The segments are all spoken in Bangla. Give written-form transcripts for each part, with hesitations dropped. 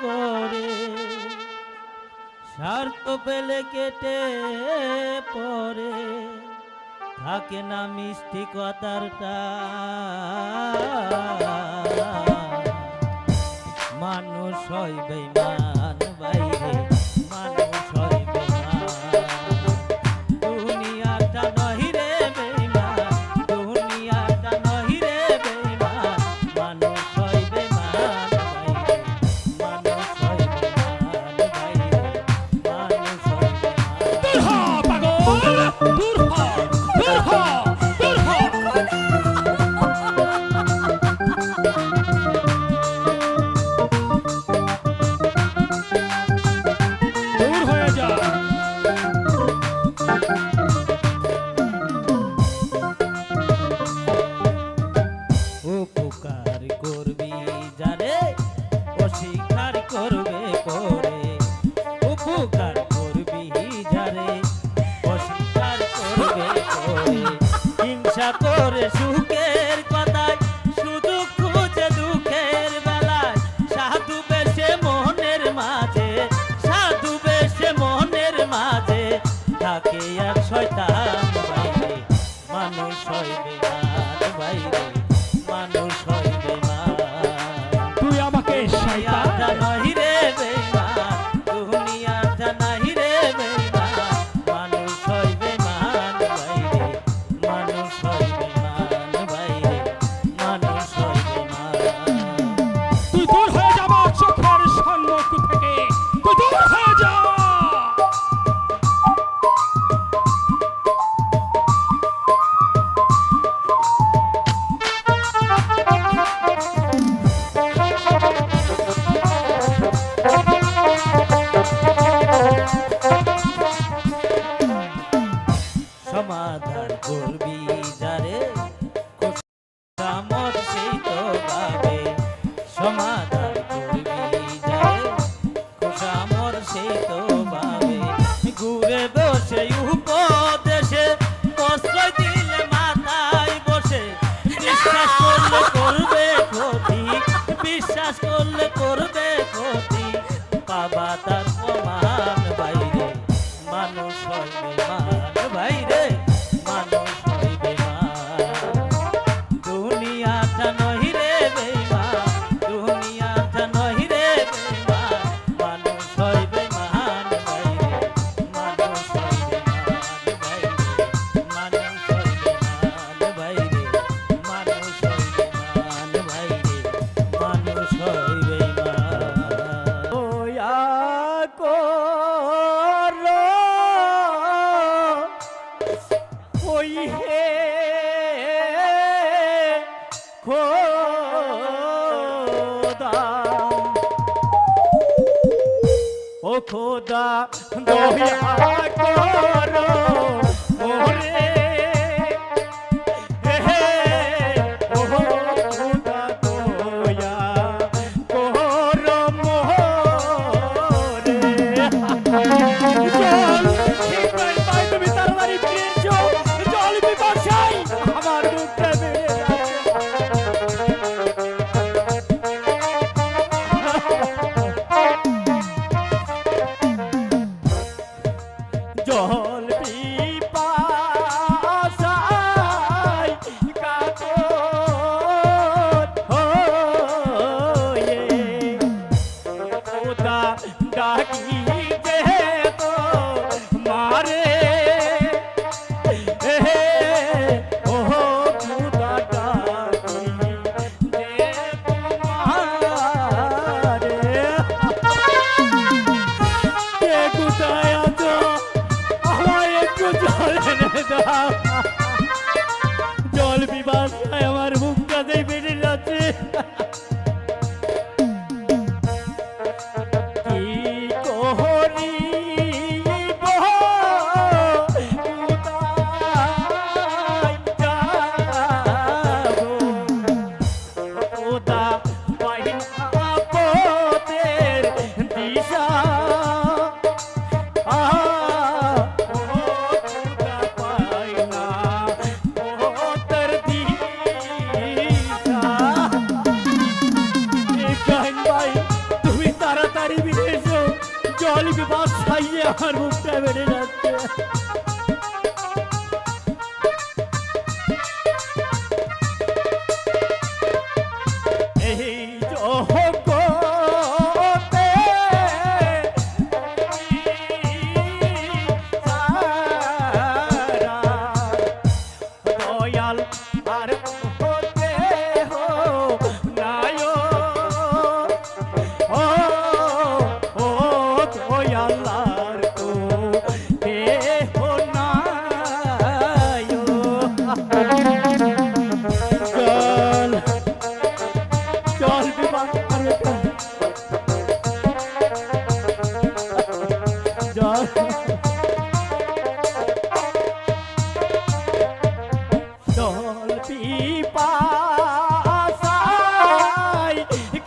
করে স্বার্থ পেলে কেটে পড়ে থাকে না মিষ্টি কথারটা মানুষ হয় বেঈমান বাইরে মানুষ হয় বেঈমান দুনিয়াটা নহি রে বেঈমান দুনিয়াটা নহি রে বেঈমান মানুষ হয় বেঈমান বাইরে মানুষ হয় বেঈমান বাইরে মানুষ হয় বেঈমান দূর হ পাগল দূর হ দূর হ দূর হ দূর হয়ে যা উপকার করবি যারে অস্বীকার করবে পরে উপকার করবি যারে অস্বীকার করবে পরে হিংসা করে সুখের কথায় শুধু খুঁজে দুঃখের বেলায় সাধু বেশে মনের মাঝে সাধু বেশে মনের মাঝে থাকে এক শয়তান বাইরে মানুষ হয় বেঈমান বাইরে মানুষ হয় বেঈমান তুই আমাকে শয়তান দুনিয়াটা নহি রে বেঈমান দুনিয়াটা নহি রে বেঈমান মানুষ হয় বেঈমান বাইরে মানুষ হয় বেঈমান বাইরে মানুষ হয় বেঈমান তুই দূর হয়ে যা আমার চোখের সম্মুখ থেকে তুই দূর হয়ে যা সমাধান করবি যারে খোসামত সেই তো ভাবে সমাধান করবি যারে খোসামত সেই তো ভাবে ঘুরে বসে উপদেশে প্রশ্রয় দিলে মাথায় বসে বিশ্বাস করলে করবে ক্ষতি বিশ্বাস করলে করবে ক্ষতি বাবা তার প্রমাণ বাইরে মানুষ হয় বেঈমান বাইরে মানুষ হয় বেঈমান দুনিয়াটা নহি রে বেঈমান দুনিয়াটা নহি রে বেঈমান মানুষ হয় বেঈমান বাইরে মানুষ হয় বেঈমান বাইরে মানুষ হয় বেঈমান বাইরে মানুষ হয় বেঈমান বাইরে মানুষ হয় বেঈমান ওয়া করো ওই হে খোদা ও খোদা দয়া করো ওরে হে ও খোদা দয়া করো মোরে জল শিকার পাই তুমি তাড়াতাড়ি ফিরে এসো জল পিপাসায় আমার বুকটা বেড়ে যাচ্ছে জল আমার বুকটা বেড়ে যাচ্ছে। এই জগতে সারা দয়াল আর হতে হো নায় ও ও দয়ালার তো কে হো নায় চল চল বিবাহ চল চল পিপাসায়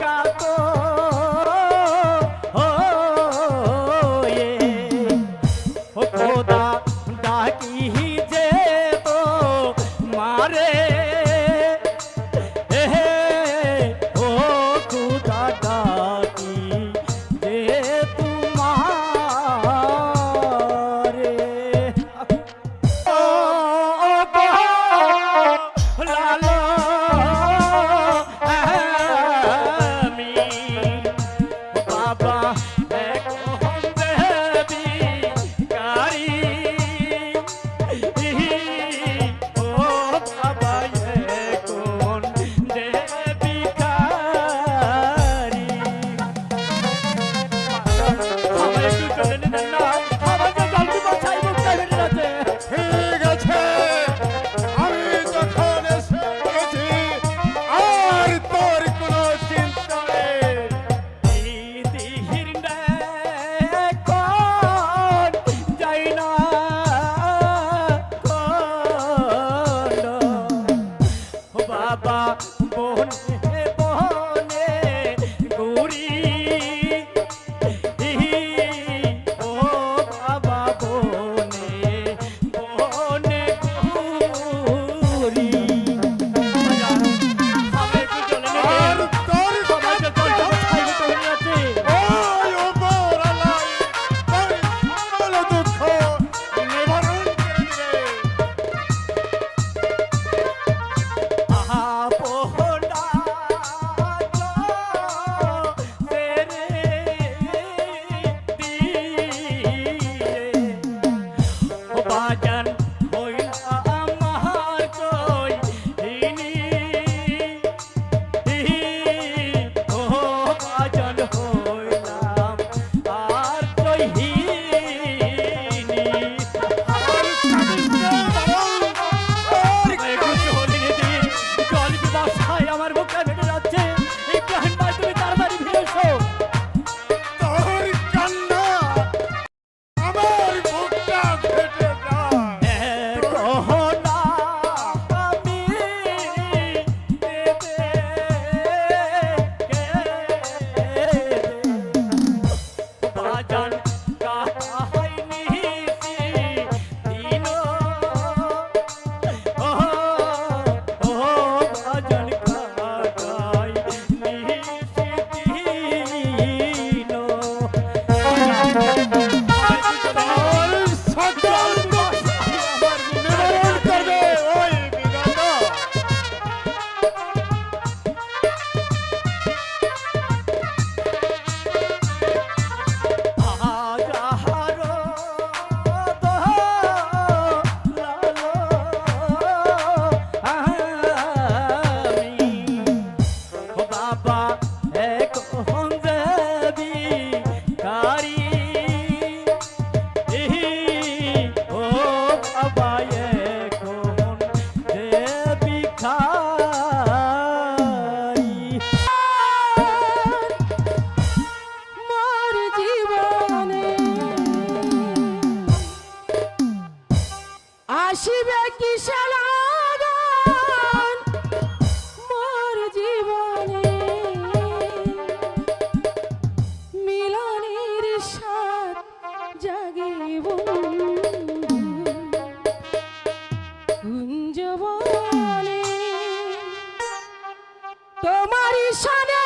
কাতো হয়ে ও খোদা ডাকি যে তো মারে হে ও খোদা ডাকি যে তোমারে ও গো লালো আমি বাবা এখন দেবী কারি ও বাবা এখন দেবী কারি আমার একটু চলে নিলেন না আমাকে জলদি বাঁচাই বুকটা বেড়ে যাচ্ছে। ঠিক আছে আমি যখন এসে গেছি আর তোর কোনো চিন্তা নেই। দিদির কোন যাই না কোন ও বাবা বনে বনে গুড়ি ও বাবা বনে বনে গুড়ি আমি একটু চলে আর তোর সবাইকে চল চল খাইতে হয়ে যাচ্ছে। ওই উপরওয়ালাই তোর সকল দুঃখ নিবারণ করে দিবে। আহা পোহনা তেরে দিয়ে ও বাজান হইলা আমার কই দিনি ও বাজান হইলাম আর কই হিনি আমার স্বামীকে বারণ কর। একটু চলে দিন জল বিবাসায় আমার বুকটা বেড়ে যাচ্ছে। ইব্রাহিম ভাই তুমি তাড়াতাড়ি ফিরে এসো। তোর কান্না আমার বুকটা ফেটে যায়। কহনা আমি দেবে বাজান কাহাই নিহি দিনো ও ও বাজান কাহাই নিহি দিনো তোর সকল দুঃখ নিবারণ করবে ওই বিধাতা। বাবা এক দেবী কারি ও বাবা এখন দেবী কারি মোর জীবনে আসিবে কি সালাগান মোর জীবনে মিলনের সাথ জাগিব কুঞ্জবনে তোমারি সনে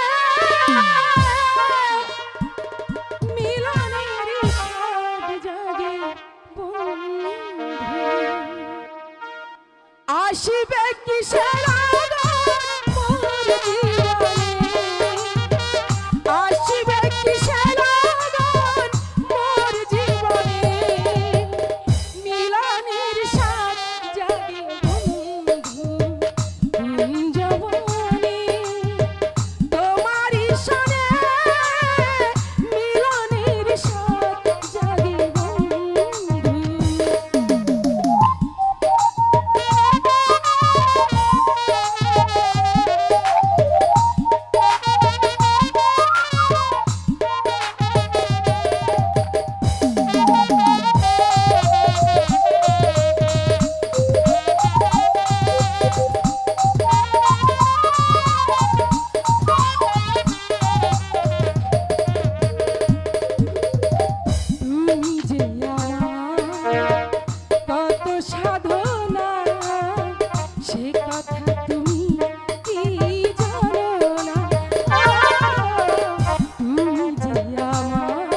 মিলনের সাথ আসিবে কিসের আগমন মোর জীবনে আসিবে কিসের আগমন মোর জীবনে মিলনের সাথ জাগে বন্ধু কুঞ্জবনে তোমারই সনে মিলনের সাথ জাগে বন্ধু তুমি যে আমার কত সাধনা সে কথা তুমি কি জানো না তুমি যে আমার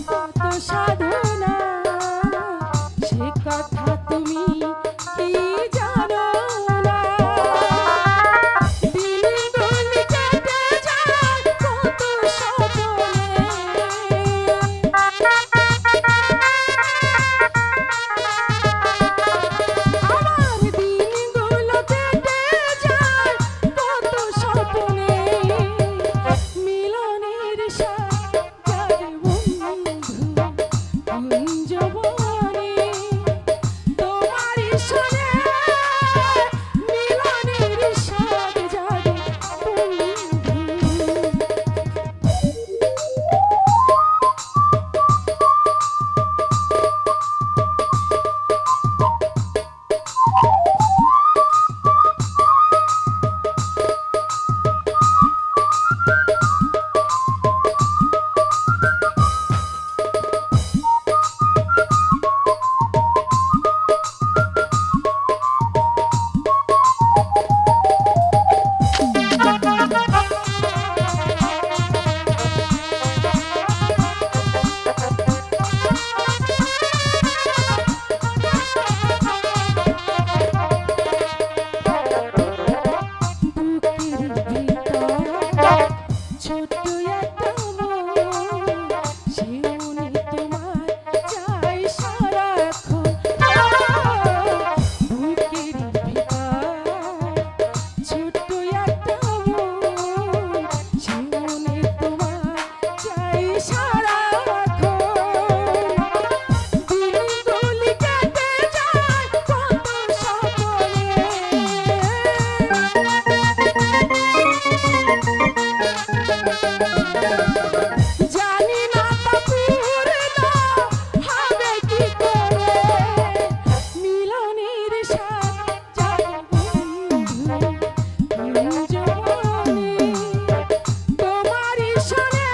কত সাধনা সে কথা তুমি কি জানো না দিন গুণ কেটে যায় কত স্বপ্নে আমার দিনগুলো কেটে যায় কত স্বপ্নে মিলনের সাথ জাগে বন্ধু কুঞ্জবনে তোমারই সনে মিলনের সাথ জাগে বন্ধু বুকের ভিতর ছোট্ট একটা মন সে মনে তোমার চাই সারাক্ষণ বুকের ভিতর ছোট্ট একটা মন সে মনে তোমার চাই সারাক্ষণ দিনগুলি কেটে যায় কত স্বপ্নে জানি না তা পূর্ণ হবে কি করে মিলনের সাথ জাগে বন্ধু কুঞ্জবনে তোমারই সনে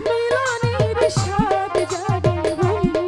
মিলনের সাথ জাগে বন্ধু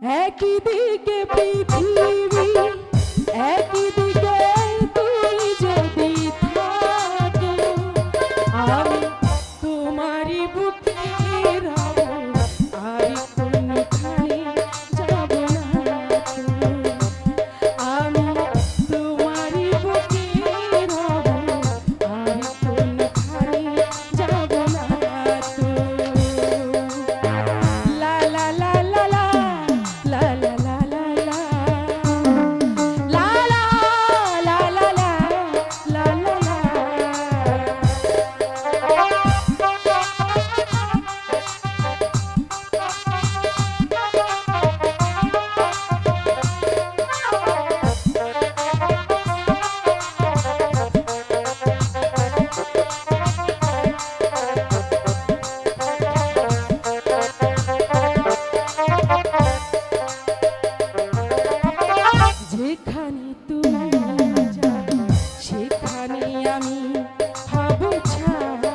একই দিকে পৃথিবী একই দিকে তুই যদি থাকো আমি তোমারই বুকে রব আর কোনখানে যাব না তো। আমি তোমারই বুকে রব আর কোনখানে যাব না তো। লা লা লা লা লা লা লা লা লা লা লা লা লা লা লা লা। যেখানে তুমি যাবে সেখানে আমি হব ছায়া।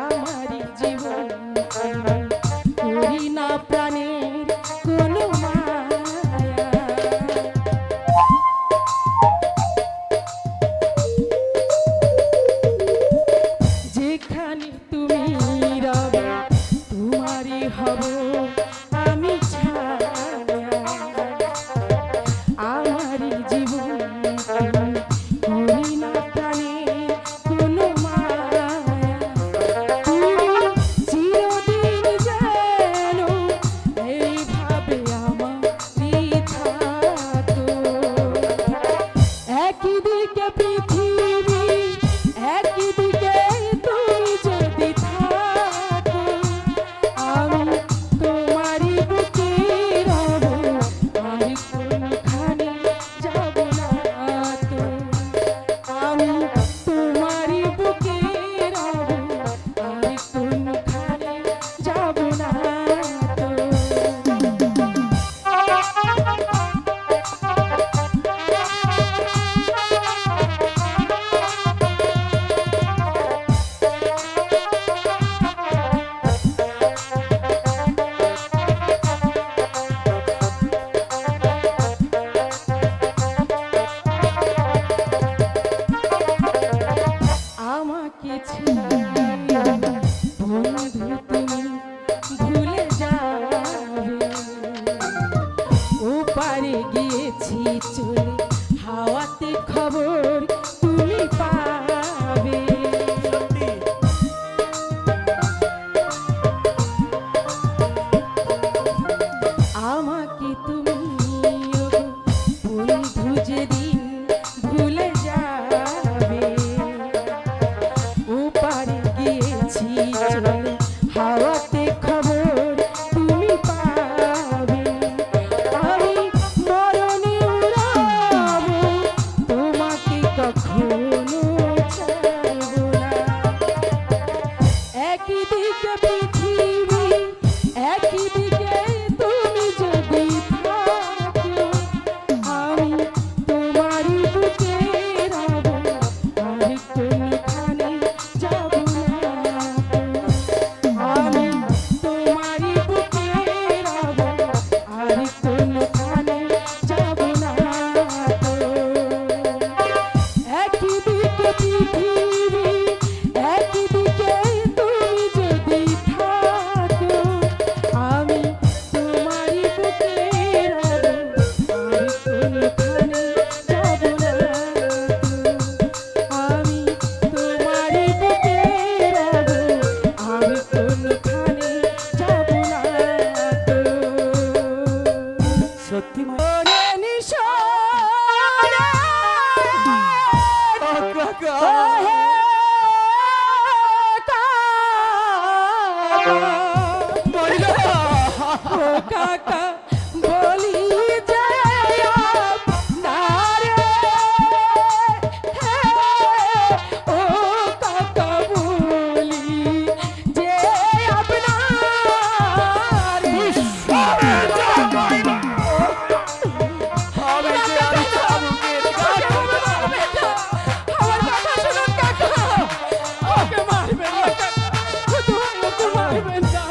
আমারই জীবন আমি করি না প্রাণের কোনো মায়া। যেখানে তুমি রবে তোমারই হব আমি ছায়া। আমারই জীবন আমি করি না প্রাণের কোনো মায়া। তুমি চিরদিন যেন এইভাবে আমারই থাকো। একই দিকে পৃথিবী একই দিকে তুই যদি থাকো আমি তোমারই বুকে রব আর কোনখানে যাব না তো। আমি তোমারই বুকে রব আর কোনখানে যাব না তো। আমাকে ছেড়ে বন্ধু তুমি ভুলে যাবে। ওপারে গিয়েছি চলে হাওয়াতে খবর তুমি পাবে। আমাকে তুমি বন্ধু যেদিন ভুলে যাবে। ওপারে গিয়েছি চলে হাওয়াতে খবর তুমি পাবে। আমি মরণে উড়াব তোমাকে কখনো ছাড়ব না। একই দিকে পৃথিবী একই দিকে তুমি যদি থাকো আমি তোমারই বুকে রব আর কোনখানে যাব না তো। আমি তোমারই বুকে রব আর কোনখানে যাব না তো। একই দিকে পৃথিবী একই দিকে তুমি যদি থাকো আমি তোমারই বুকে রব আর কোনখানে যাব না তো। আমি তোমারই বুকে রব আর কোনখানে যাব না তো। সত্যি মা? ওরে নিশানা কাকা ওহে মহিলা কাকা বলি যে আপনারে ও কাকা বলি যে আপনারে। আমি যে আমি চাবুকের আমার কথা শুনুন কাকা, ওকে মারবেন না কাকা, শুধু ওকে মারবেন না।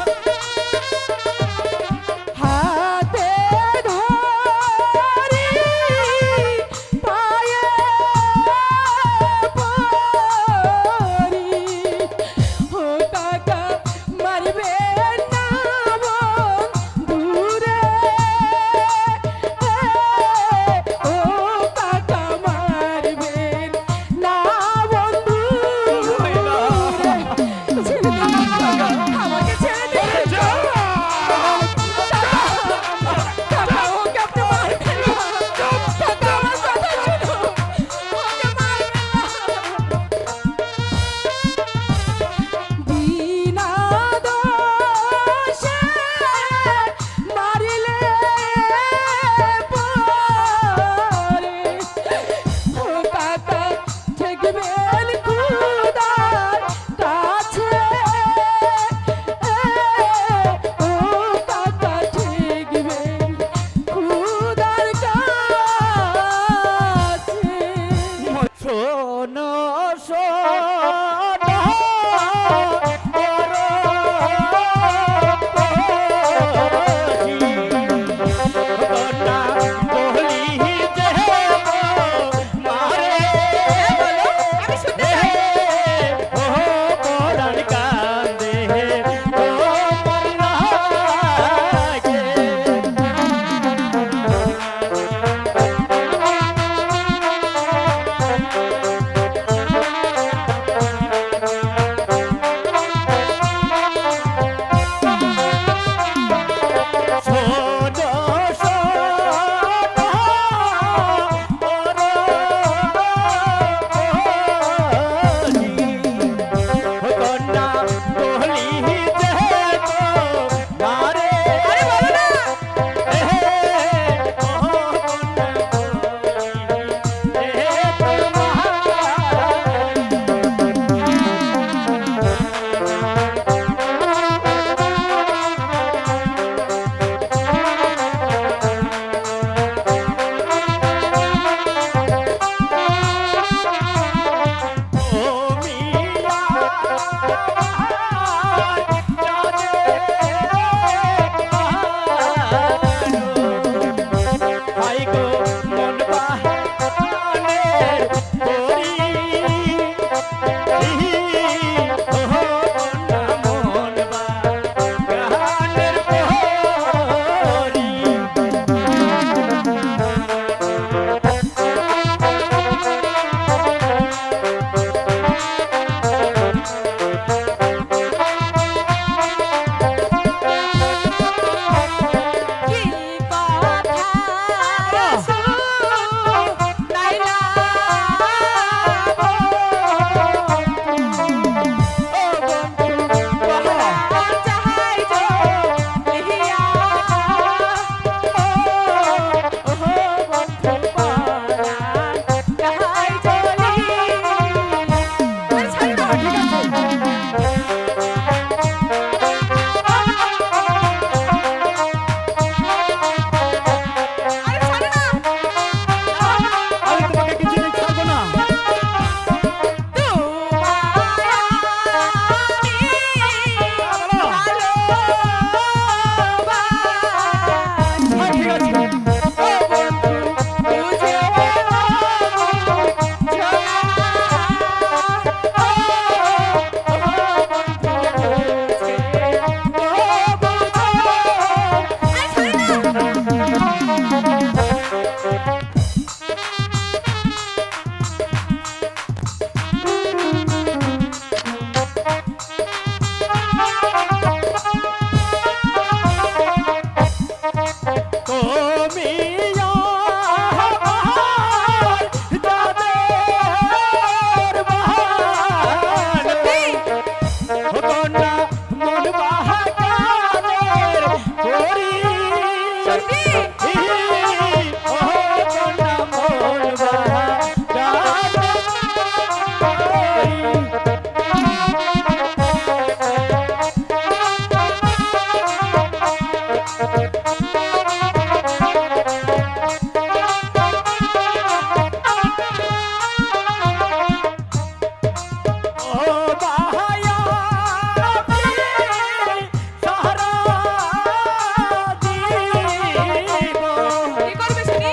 কি করবে শুনি?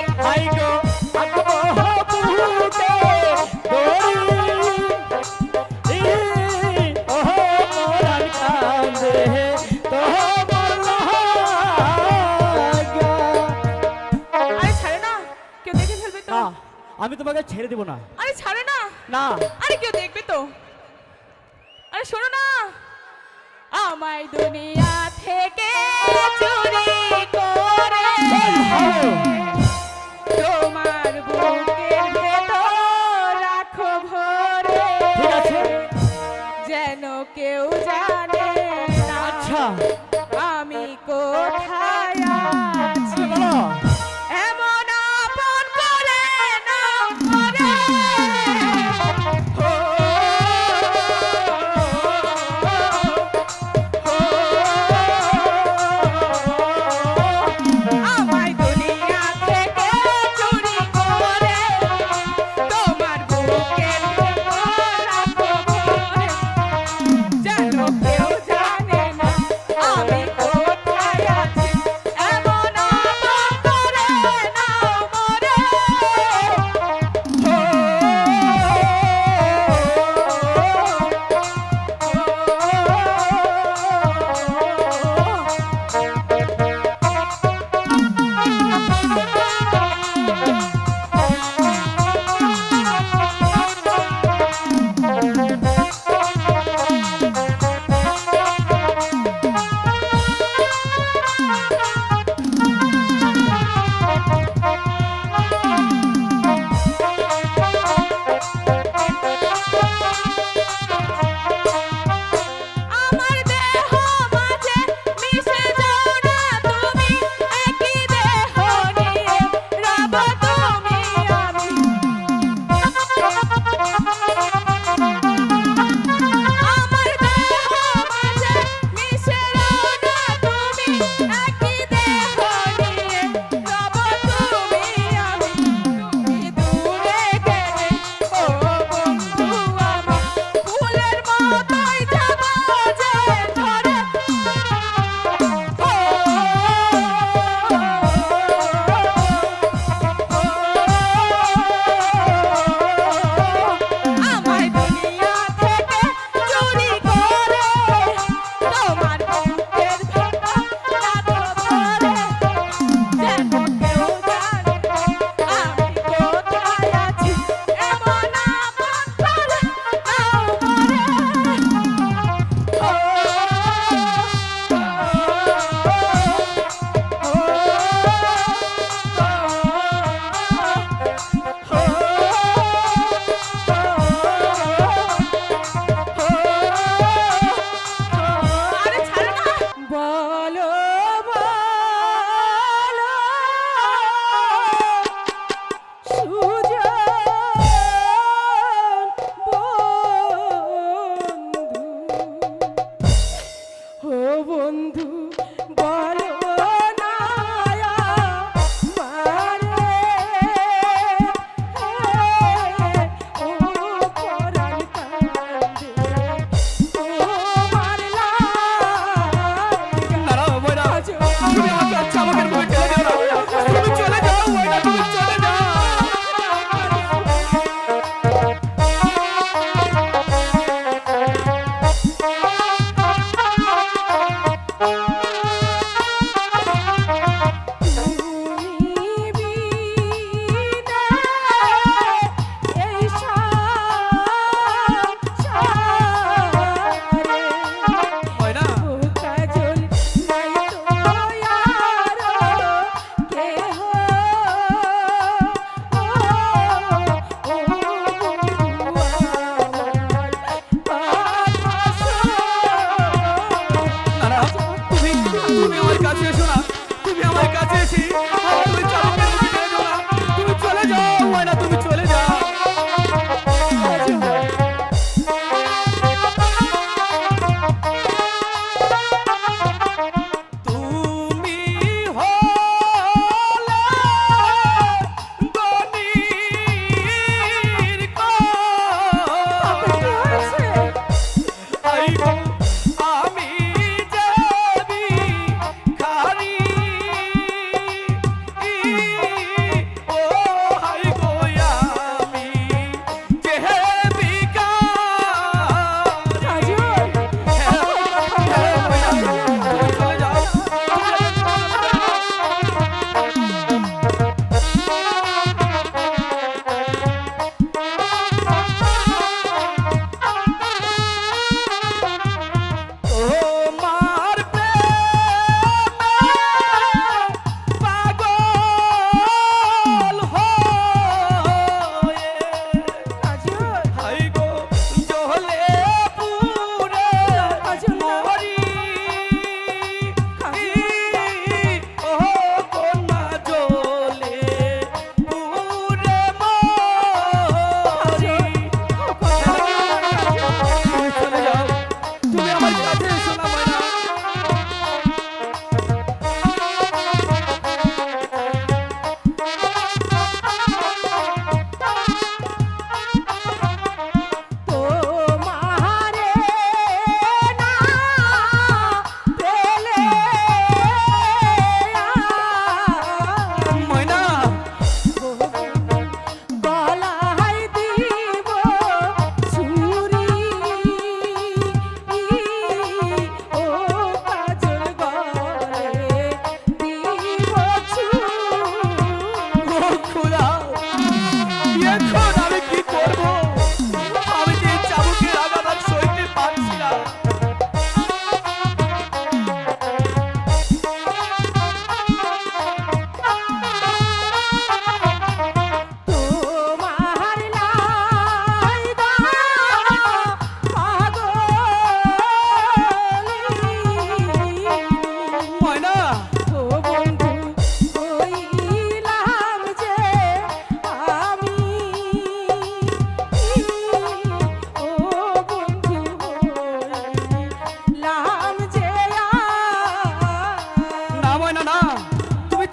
আরে ছাড়ে না, কেউ দেখে ফেলবে তো। আমি তোমাকে ছেড়ে দেব না। আরে ছাড়ে না, না আরে কেউ দেখবে তো। আরে শোনো না, আমায় দুনিয়া থেকে চুরি করে তোমার বুকের ভেতর রাখো ভরে, ঠিক আছে। যেন কেউ জানে না আচ্ছা আমি কোথায় আছি। বলো। এমন আপন করে না করে আমায় দুনিয়া থেকে চুরি করে তোমার বুকের ভেতর রাখো ভরে, যেন কেউ জানে না আমি কোথায় আছি। এমন আপন করে নাও মোরে, আমার দেহ মাঝে মিশে যাও না তুমি, একই দেহ নিয়ে রব তুমি আমি। আমার দেহ মাঝে মিশে যাও না তুমি, একই দেহ নিয়ে রব তুমি আমি। তুমি দূরে গেলে ও বন্ধু আমার, ফুলের মতোই যাব যে ধরে। আমায় দুনিয়া থেকে চুরি করে তোমার বুকের ভেতর রাখো ভরে, যেন কেউ জানে আমি কোথায় আছি। এমন আপন করে নাও মোরে, আরে ছাড়ো না। বলো বলো সুজন বন্ধু, ও বন্ধু বলো না মারে, ও পরাণ কান্দে তোমার লাগা। দাঁড়াও ময়না, তুমি আমাকে আচ্ছা আমাকে ভুলে চলে যাও না। তুমি চলে যাও ময়না, তুমি চলে যাও।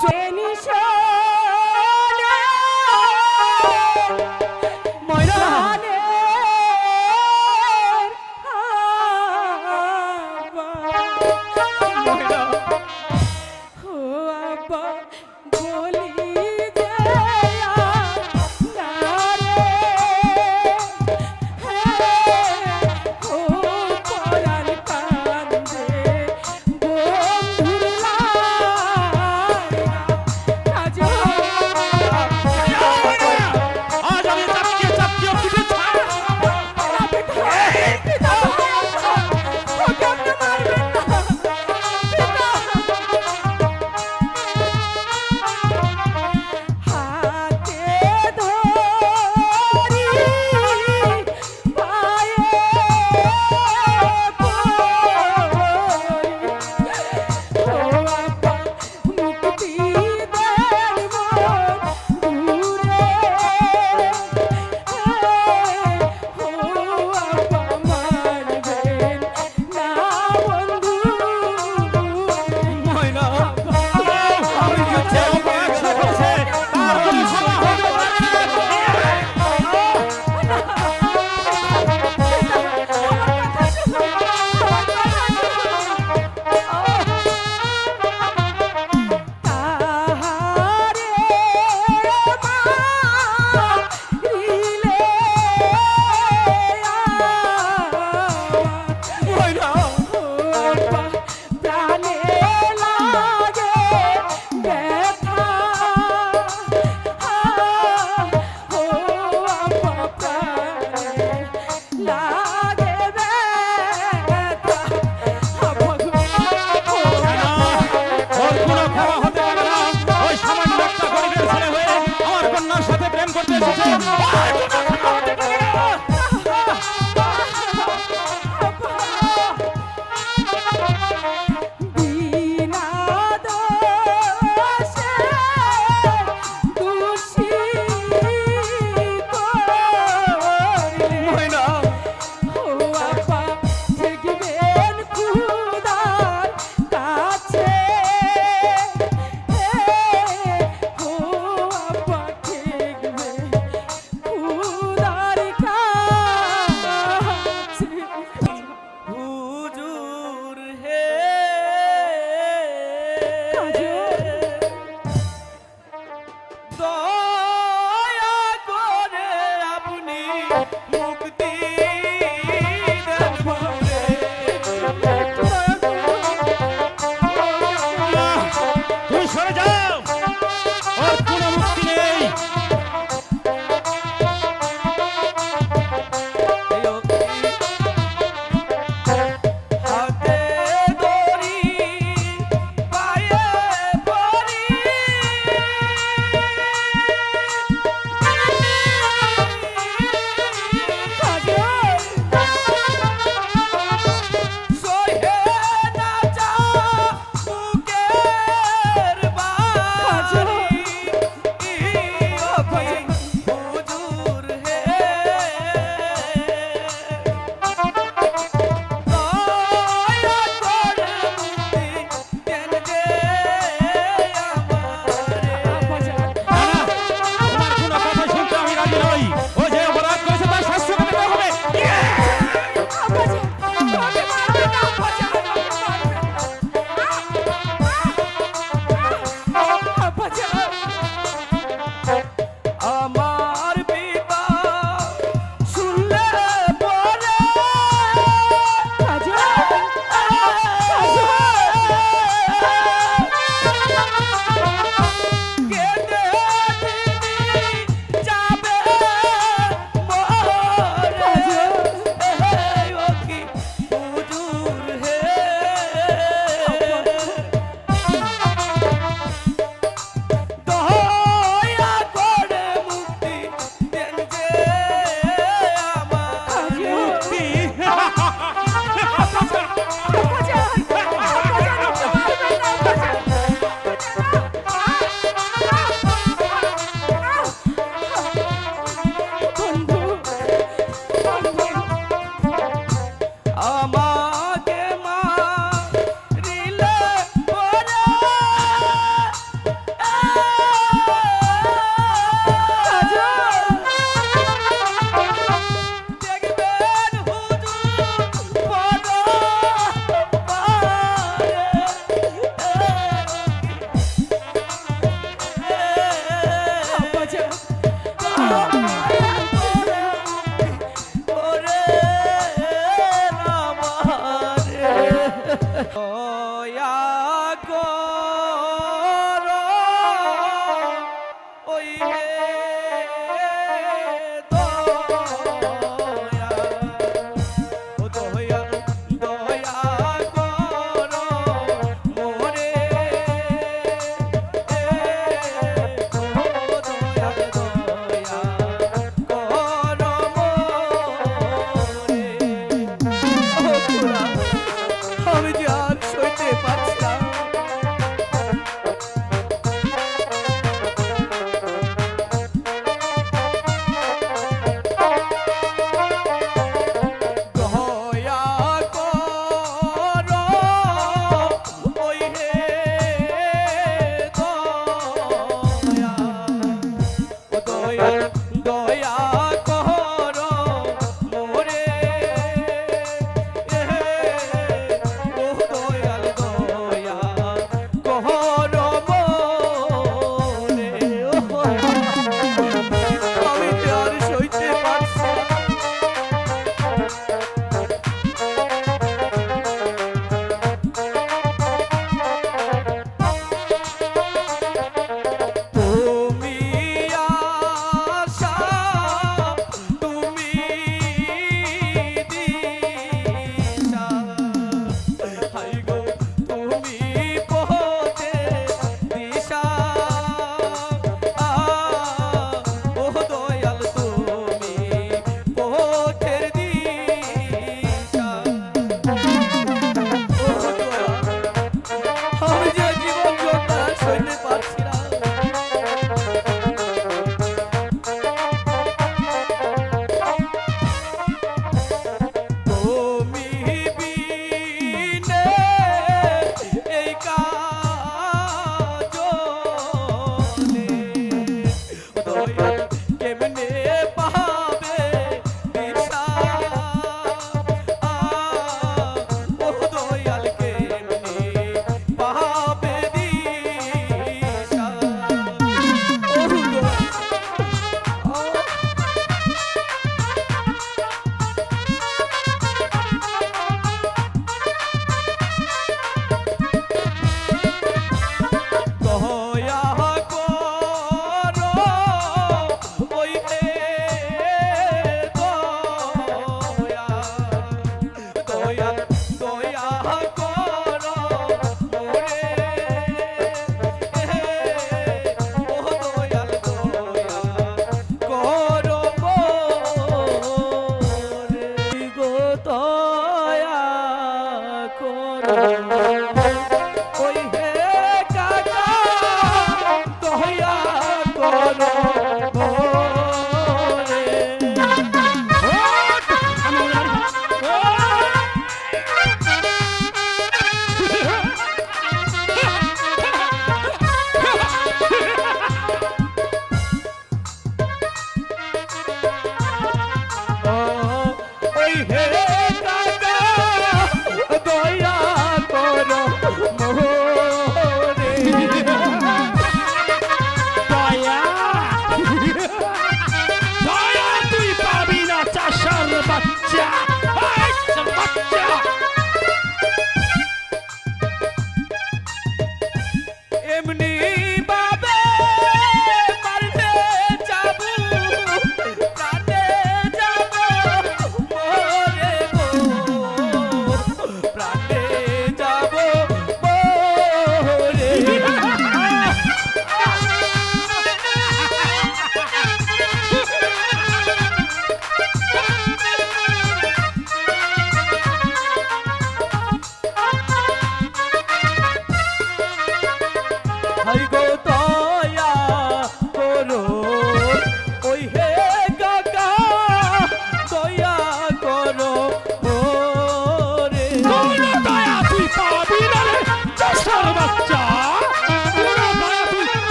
ময়না ময়না আজ আমি চাপকিয়ে চাপকিয়ে পিঠে ছাড়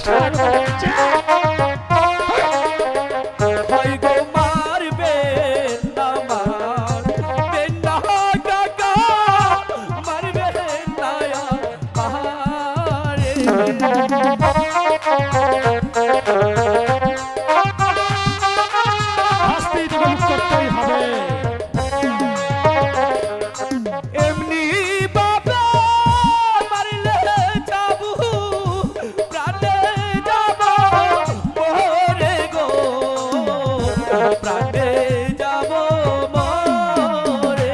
শালার বাচ্চা। হয় গো মারবে না মারবে না কাকা মারবে না পাহাড়ে শাস্তি তোকে মুখ করতেই হবে। এমনি বাবা মারলে যাবো প্রাণে যাব মরে গো প্রাণে যাব মরে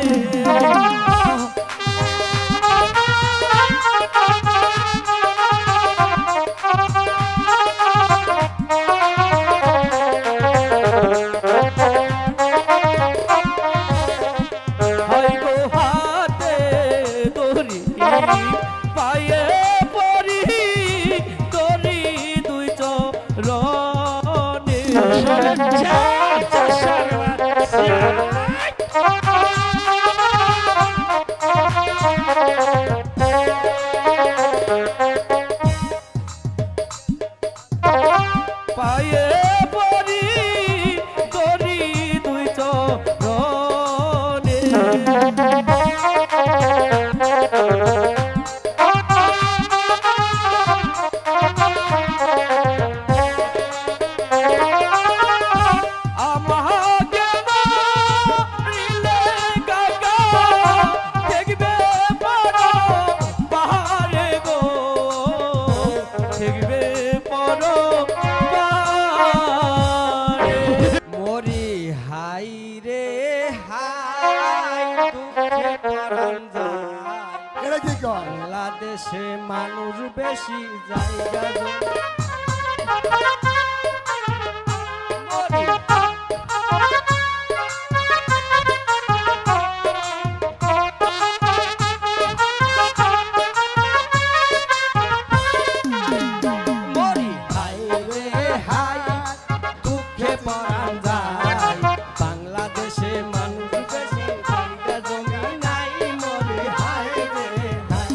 হয় গো হাতে দড়ি পায়ে পরি দড়ি দুই চরণে যা, যা, শালার বাচ্চা। পায়ে পরি দড়ি দুই চরণে আমাকে মারিলে কাকা দেখবে বড় পাহাড়ে গো দেখবে বড় পাহাড়ে মরি হাই রে হাই দুঃখে পরাণ যায় এটা কি কর বাংলাদেশে মানুষ বেশি জায়গা জমি। মরি মরি হাই রে হাই দুঃখে পরাণ যায় বাংলাদেশে মানুষ বেশি জায়গা জমি নাই মরি হাই রে হাই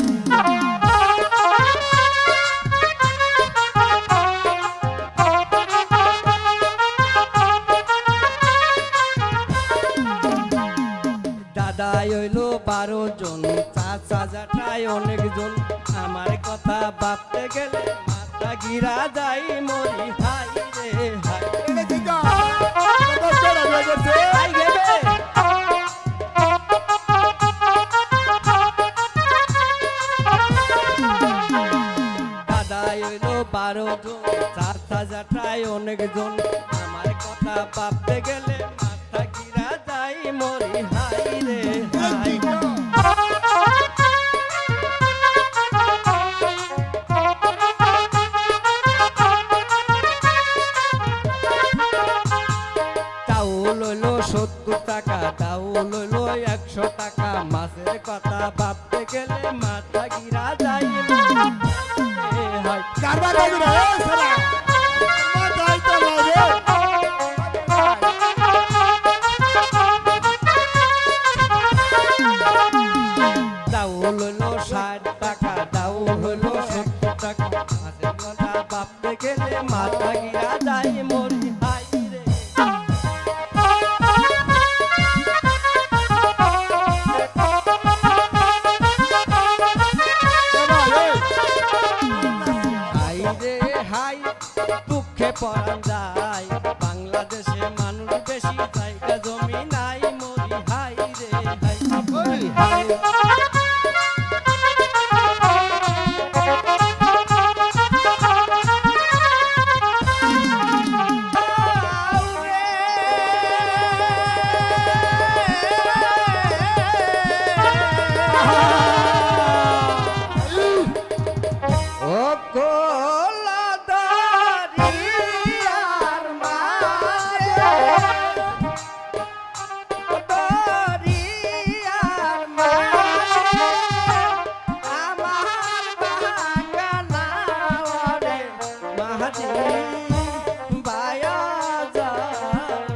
দাদাই হইল 12 জন চাচা জাটাই অনেকজন আমার কথা ভাবতে গেলে মাথা গিরা যাই মরি হাই রে হাই এটা কি কর দশটা রাজা করছে হাই গেবে দাদাই হইল 12 জন চাচা জাটাই অনেকজন আমার কথা ভাবতে গেলে মাথা গিরা যাই মরি হাই রে এটা কি হাই কর চাউল হইলো 70 টাকা চাউল হইলো 100 টাকা মাছের কথা ভাবতে গেলে মাথা গিরা যাই হাই কারবার লাগবে রে সালা মাথায় তো লাগে চাউল হইলো 60 টাকা চাউল হইলো 70 টাকা মাছের কথা ভাবতে গেলে মাথা গিরা যাই মরি হাই রে হাই রে হাই দুঃখে পরাণ যায় বাংলাদেশে মানুষ বেশি জায়গা জমি নাই মরি হাই রে হাই মরি হাই ও কোলা দারিয়ার মারে দারিয়ার মারে আমার বাগানা ওরে মাহাদি বায়া যায়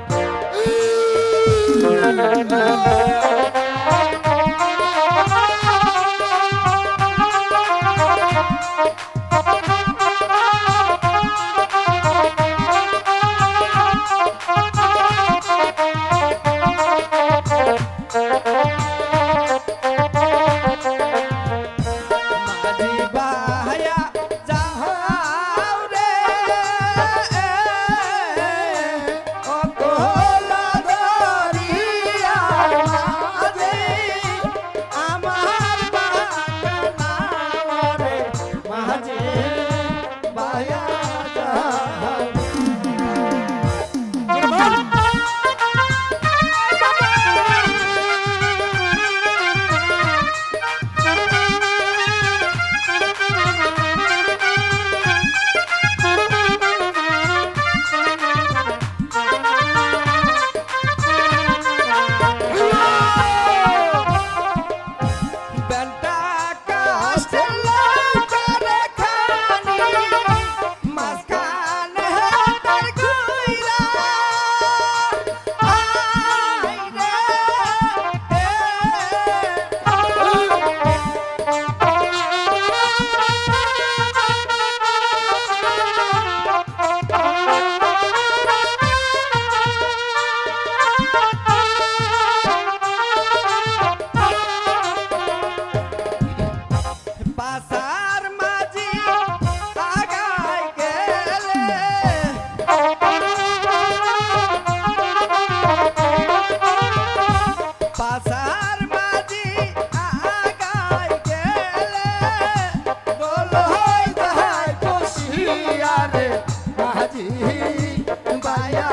বায়া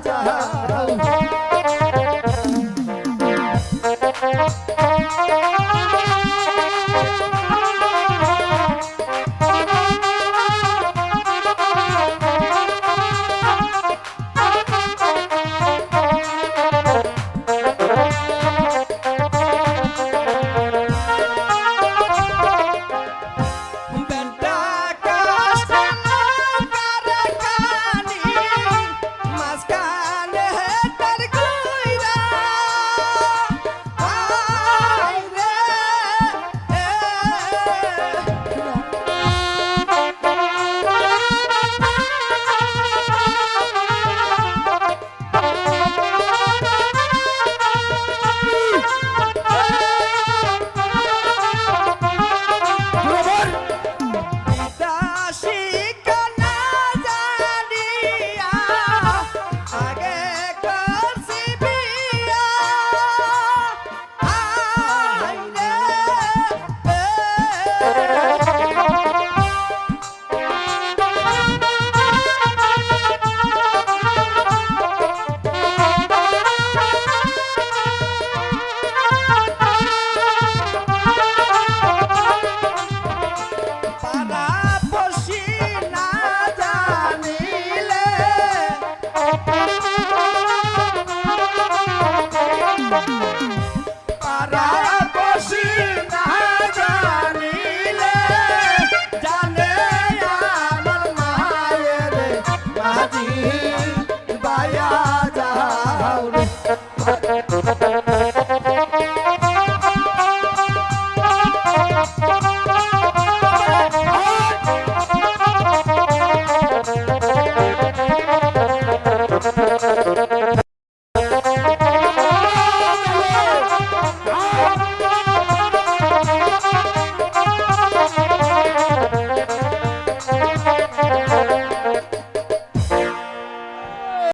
যাও বেটা কাষ্ট পারে কানি মাঝখানে তার কইরা আই রে দাসী কানা জানিয়া আগে করছি বিয়া আই রে পাড়া পড়শি না জানিলে পাড়া পড়শি না জানিলে জানে আমার মায়ের বাজি বায়া যাও রে la